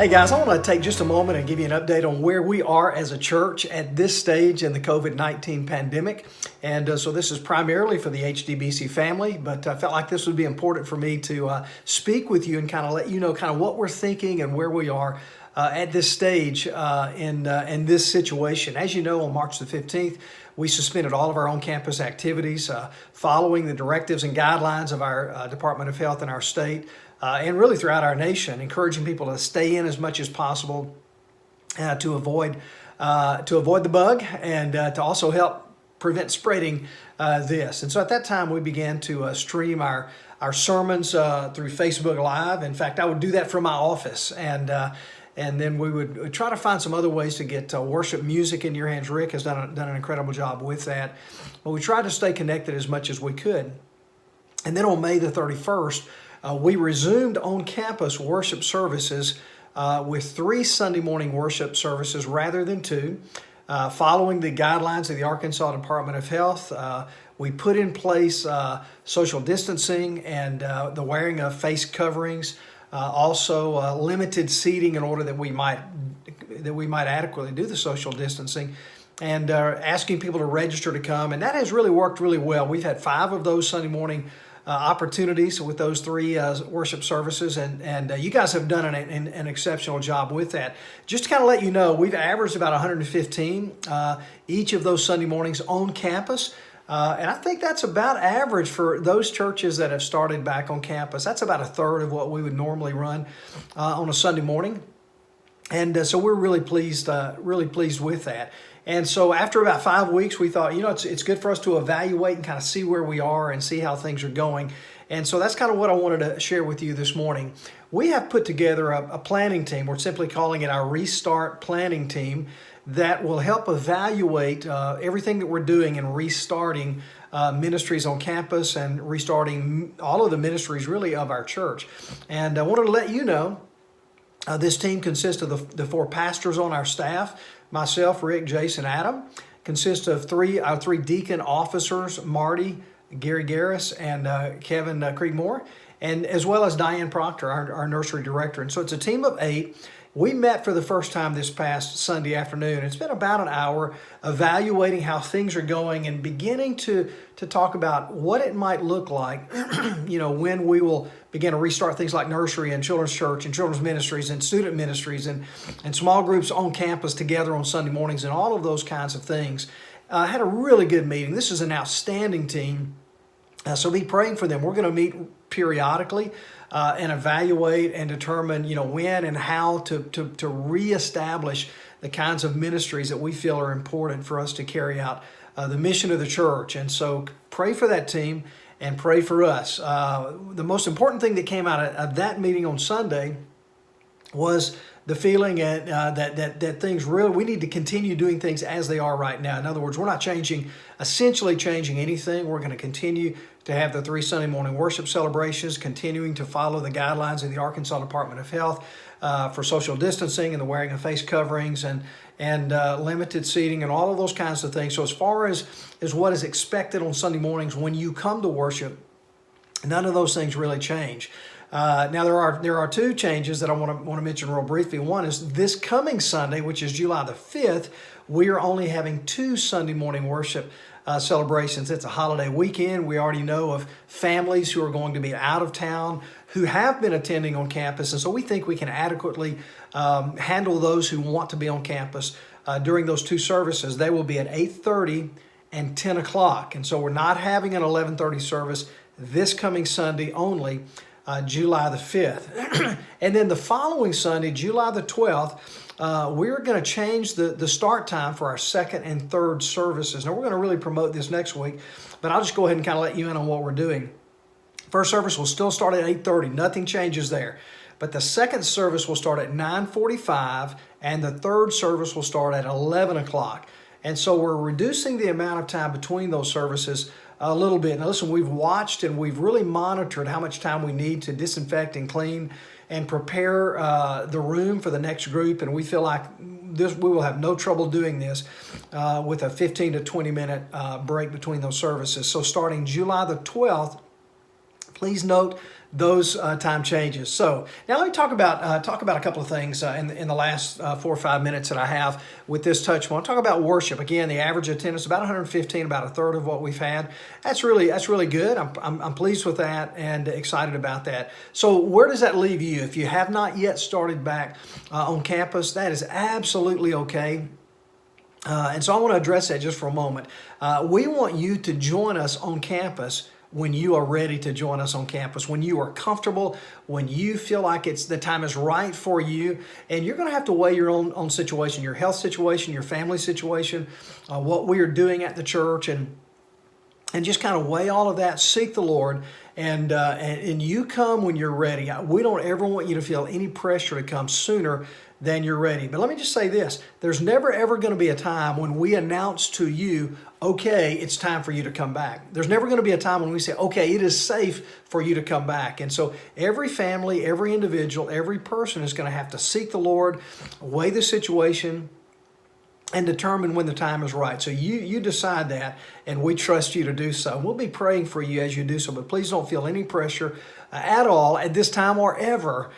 Hey guys, I want to take just a moment and give you an update on where we are as a church at this stage in the COVID-19 pandemic. And so this is primarily for the HDBC family, but I felt like this would be important for me to speak with you and kind of let you know kind of what we're thinking and where we are at this stage in this situation. As you know, on March the 15th, we suspended all of our on-campus activities following the directives and guidelines of our Department of Health in our state. And really throughout our nation, encouraging people to stay in as much as possible to avoid the bug and to also help prevent spreading this. And so at that time, we began to stream our sermons through Facebook Live. In fact, I would do that from my office, and then we would try to find some other ways to get worship music in your hands. Rick has done an incredible job with that. But we tried to stay connected as much as we could. And then on May the 31st, we resumed on-campus worship services with 3 Sunday morning worship services rather than 2. Following the guidelines of the Arkansas Department of Health, we put in place social distancing and the wearing of face coverings, also limited seating in order that we might adequately do the social distancing, and asking people to register to come. And that has really worked really well. We've had 5 of those Sunday morning opportunities with those 3 worship services, and you guys have done an exceptional job with that. Just to kind of let you know, we've averaged about 115 each of those Sunday mornings on campus, and I think that's about average for those churches that have started back on campus. That's about a third of what we would normally run on a Sunday morning, and so we're really pleased with that. And so after about 5 weeks, we thought, it's good for us to evaluate and kind of see where we are and see how things are going. And so that's kind of what I wanted to share with you this morning. We have put together a planning team. We're simply calling it our Restart Planning Team that will help evaluate everything that we're doing in restarting ministries on campus and restarting all of the ministries really of our church. And I wanted to let you know this team consists of the 4 pastors on our staff. Myself, Rick, Jason, Adam, consists of our 3 deacon officers, Marty, Gary Garris, and Kevin Creedmoor, and as well as Diane Proctor, our nursery director. And so it's a team of 8. We met for the first time this past Sunday afternoon. It's been about an hour evaluating how things are going and beginning to talk about what it might look like, when we will begin to restart things like nursery and children's church and children's ministries and student ministries and small groups on campus together on Sunday mornings and all of those kinds of things. I had a really good meeting. This is an outstanding team. So be praying for them. We're going to meet periodically and evaluate and determine, when and how to reestablish the kinds of ministries that we feel are important for us to carry out the mission of the church. And so pray for that team and pray for us. The most important thing that came out of that meeting on Sunday was the feeling that things really, we need to continue doing things as they are right now. In other words, we're not essentially changing anything. We're going to continue to have the 3 Sunday morning worship celebrations, continuing to follow the guidelines of the Arkansas Department of Health for social distancing and the wearing of face coverings and limited seating and all of those kinds of things. So as far as what is expected on Sunday mornings when you come to worship, none of those things really change. Now there are 2 changes that I want to mention real briefly. One is this coming Sunday, which is July the 5th, we are only having 2 Sunday morning worship celebrations. It's a holiday weekend. We already know of families who are going to be out of town who have been attending on campus, and so we think we can adequately handle those who want to be on campus during those 2 services. They will be at 8:30 and 10 o'clock, and so we're not having an 11:30 service this coming Sunday only. July the 5th. And then the following Sunday, July the 12th, we're going to change the start time for our 2nd and 3rd services. Now, we're going to really promote this next week, but I'll just go ahead and kind of let you in on what we're doing. First service will still start at 8:30. Nothing changes there. But the 2nd service will start at 9:45, and the 3rd service will start at 11 o'clock. And so we're reducing the amount of time between those services a little bit. Now listen, we've watched and we've really monitored how much time we need to disinfect and clean and prepare the room for the next group, and we feel like we will have no trouble doing this with a 15 to 20 minute break between those services. So starting July the 12th, please note those time changes. So now let me talk about a couple of things in the last 4 or 5 minutes that I have with this touch point. I'll talk about worship. Again, the average attendance about 115, about a third of what we've had. That's really good. I'm pleased with that and excited about that. So where does that leave you? If you have not yet started back on campus, that is absolutely okay. And so I want to address that just for a moment. We want you to join us on campus when you are ready to join us on campus, when you are comfortable, when you feel like the time is right for you. And you're going to have to weigh your own situation, your health situation, your family situation, what we are doing at the church, and just kind of weigh all of that, seek the Lord, and you come when you're ready. We don't ever want you to feel any pressure to come sooner than you're ready. But let me just say this, there's never ever going to be a time when we announce to you, okay, it's time for you to come back. There's never going to be a time when we say, okay, it is safe for you to come back. And so every family, every individual, every person is going to have to seek the Lord, weigh the situation, and determine when the time is right. So you decide that, and we trust you to do so. We'll be praying for you as you do so, but please don't feel any pressure at all at this time or ever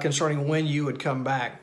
concerning when you would come back.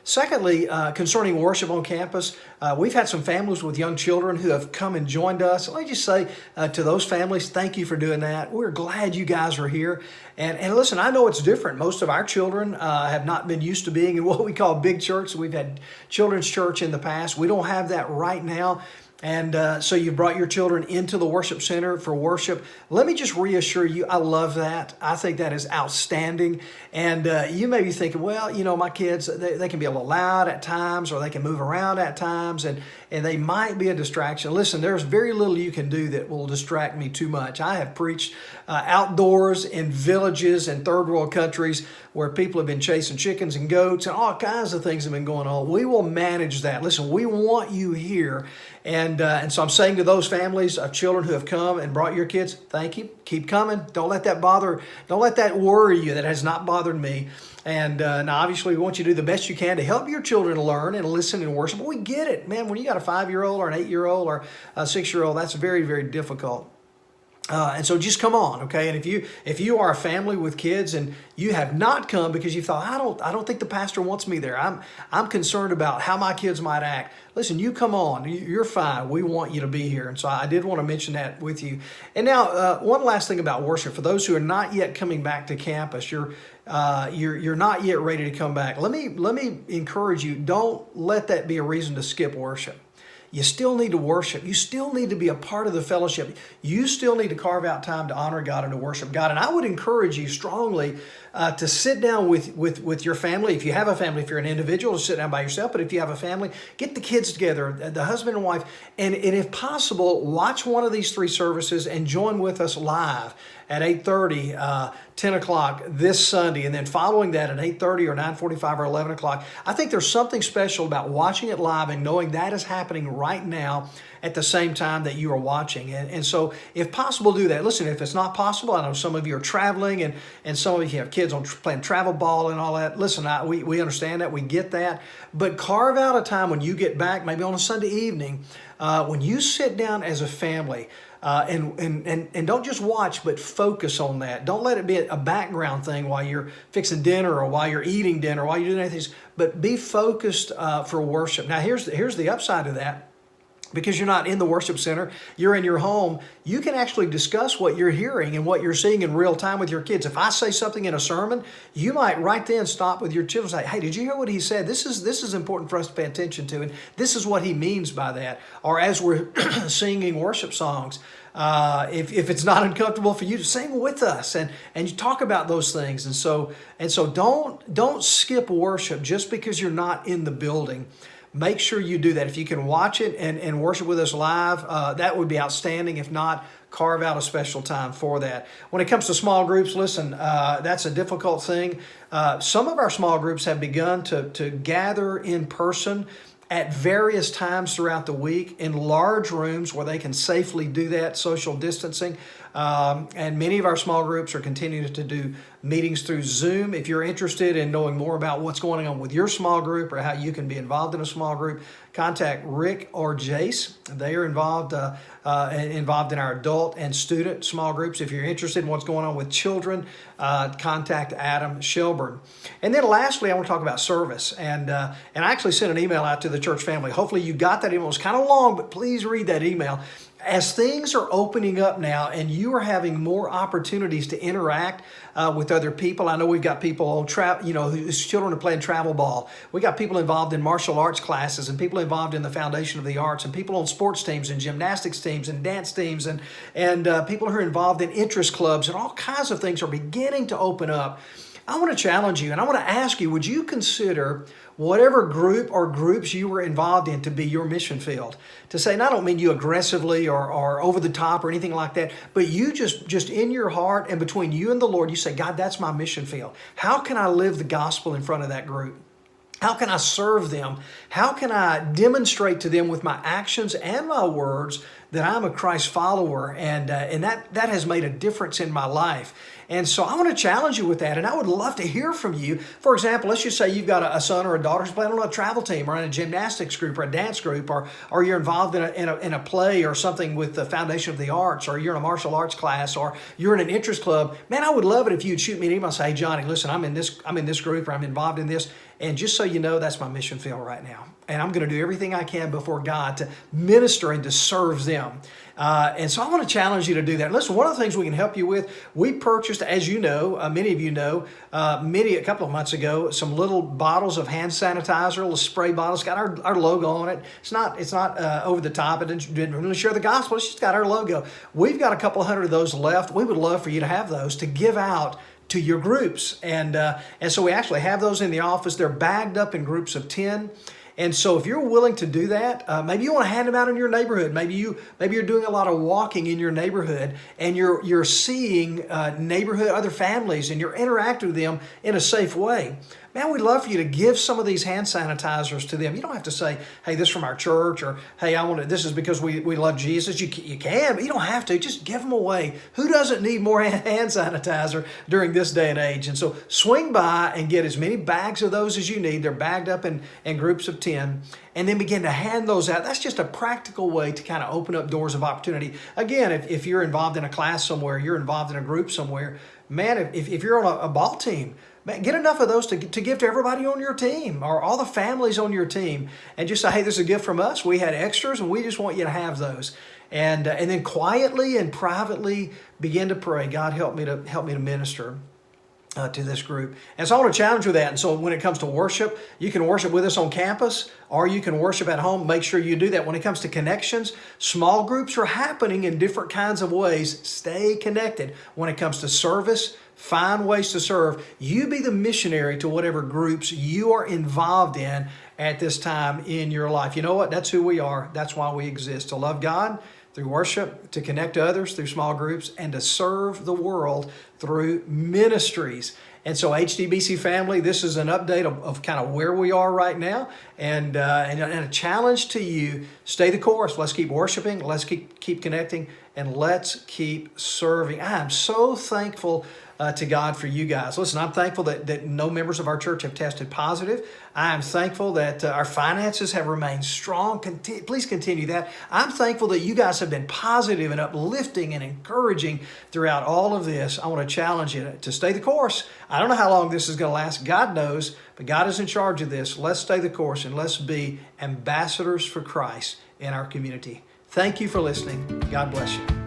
Secondly, concerning worship on campus, we've had some families with young children who have come and joined us. Let me just say to those families, thank you for doing that. We're glad you guys are here. And listen, I know it's different. Most of our children have not been used to being in what we call big church. We've had children's church in the past. We don't have that right now. And so you brought your children into the worship center for worship. Let me just reassure you, I love that. I think that is outstanding. And you may be thinking, well, my kids, they can be a little loud at times, or they can move around at times, and they might be a distraction. Listen, there's very little you can do that will distract me too much. I have preached outdoors in villages in third world countries where people have been chasing chickens and goats, and all kinds of things have been going on. We will manage that. Listen, we want you here. And so I'm saying to those families of children who have come and brought your kids, thank you. Keep coming. Don't let that worry you. That has not bothered me. And now, obviously, we want you to do the best you can to help your children learn and listen and worship. But we get it, man. When you got a 5-year-old or an 8-year-old or a 6-year-old, that's very, very difficult. And so just come on, okay? And if you are a family with kids and you have not come because you thought, I don't think the pastor wants me there. I'm concerned about how my kids might act. Listen, you come on. You're fine. We want you to be here. And so I did want to mention that with you. And now, one last thing about worship. For those who are not yet coming back to campus, you're not yet ready to come back. Let me encourage you, don't let that be a reason to skip worship. You still need to worship. You still need to be a part of the fellowship. You still need to carve out time to honor God and to worship God. And I would encourage you strongly to sit down with your family. If you have a family, if you're an individual, to sit down by yourself. But if you have a family, get the kids together, the husband and wife, and if possible, watch one of these 3 services and join with us live at 8:30, 10 o'clock this Sunday, and then following that at 8:30 or 9:45 or 11 o'clock. I think there's something special about watching it live and knowing that is happening right now at the same time that you are watching. And so if possible, do that. Listen, if it's not possible, I know some of you are traveling and some of you have kids playing travel ball and all that. Listen, we understand that. We get that. But carve out a time when you get back, maybe on a Sunday evening, when you sit down as a family, and don't just watch, but focus on that. Don't let it be a background thing while you're fixing dinner or while you're eating dinner, or while you're doing anything. But be focused for worship. Now, here's the upside of that. Because you're not in the worship center, you're in your home, you can actually discuss what you're hearing and what you're seeing in real time with your kids. If I say something in a sermon, you might right then stop with your children and say, hey, did you hear what he said? This is important for us to pay attention to, and this is what he means by that. Or as we're singing worship songs, if it's not uncomfortable for you to sing with us and you talk about those things. And so don't skip worship just because you're not in the building. Make sure you do that. If you can watch it and worship with us live, that would be outstanding. If not, carve out a special time for that. When it comes to small groups, listen, that's a difficult thing. Some of our small groups have begun to gather in person at various times throughout the week in large rooms where they can safely do that, social distancing. And many of our small groups are continuing to do meetings through Zoom. If you're interested in knowing more about what's going on with your small group or how you can be involved in a small group, contact Rick or Jace. They are involved in our adult and student small groups. If you're interested in what's going on with children, contact Adam Shelburne. And then lastly, I want to talk about service. And I actually sent an email out to the church family. Hopefully you got that email. It was kind of long, but please read that email. As things are opening up now and you are having more opportunities to interact with other people. I know we've got people whose children are playing travel ball. We got people involved in martial arts classes and people involved in the foundation of the arts and people on sports teams and gymnastics teams and dance teams and people who are involved in interest clubs, and all kinds of things are beginning to open up. I want to challenge you and I want to ask you, would you consider whatever group or groups you were involved in to be your mission field? To say, and I don't mean you aggressively or over the top or anything like that, but you just in your heart and between you and the Lord, you say, God, that's my mission field. How can I live the gospel in front of that group? How can I serve them? How can I demonstrate to them with my actions and my words that I'm a Christ follower, and that has made a difference in my life? And so I want to challenge you with that, and I would love to hear from you. For example, let's just say you've got a son or a daughter who's playing on a travel team or in a gymnastics group or a dance group, or you're involved in a play or something with the Foundation of the Arts, or you're in a martial arts class, or you're in an interest club. Man, I would love it if you'd shoot me an email and say, hey, Johnny, listen, I'm in this group, or I'm involved in this. And just so you know, that's my mission field right now. And I'm going to do everything I can before God to minister and to serve them. And so I want to challenge you to do that. Listen, one of the things we can help you with, we purchased, as you know, many of you know, a couple of months ago, some little bottles of hand sanitizer, little spray bottles, got our logo on it. It's not over the top. It didn't really share the gospel. It's just got our logo. We've got a couple hundred of those left. We would love for you to have those to give out to your groups. And so we actually have those in the office. They're bagged up in groups of 10. And so if you're willing to do that, maybe you want to hand them out in your neighborhood. Maybe you're doing a lot of walking in your neighborhood and you're seeing neighborhood, other families, and you're interacting with them in a safe way. Man, we'd love for you to give some of these hand sanitizers to them. You don't have to say, hey, this is from our church, or hey, this is because we love Jesus. You can, but you don't have to. Just give them away. Who doesn't need more hand sanitizer during this day and age? And so swing by and get as many bags of those as you need. They're bagged up in groups of 10, and then begin to hand those out. That's just a practical way to kind of open up doors of opportunity. Again, if you're involved in a class somewhere, you're involved in a group somewhere, man, if you're on a ball team, man, get enough of those to give to everybody on your team or all the families on your team, and just say, hey, this is a gift from us. We had extras and we just want you to have those. And then quietly and privately begin to pray, God, help me to minister to this group. And so I want to challenge you with that. And so when it comes to worship, you can worship with us on campus or you can worship at home. Make sure you do that. When it comes to connections, small groups are happening in different kinds of ways. Stay connected. When it comes to service, find ways to serve. You be the missionary to whatever groups you are involved in at this time in your life. You know what? That's who we are. That's why we exist. To love God through worship, to connect to others through small groups, and to serve the world through ministries. And so HDBC family, this is an update of kind of where we are right now, and a challenge to you, stay the course. Let's keep worshiping, let's keep connecting, and let's keep serving. I am so thankful to God for you guys. Listen, I'm thankful that no members of our church have tested positive. I am thankful that our finances have remained strong. Please continue that. I'm thankful that you guys have been positive and uplifting and encouraging throughout all of this. I want to challenge you to stay the course. I don't know how long this is going to last. God knows, but God is in charge of this. Let's stay the course and let's be ambassadors for Christ in our community. Thank you for listening. God bless you.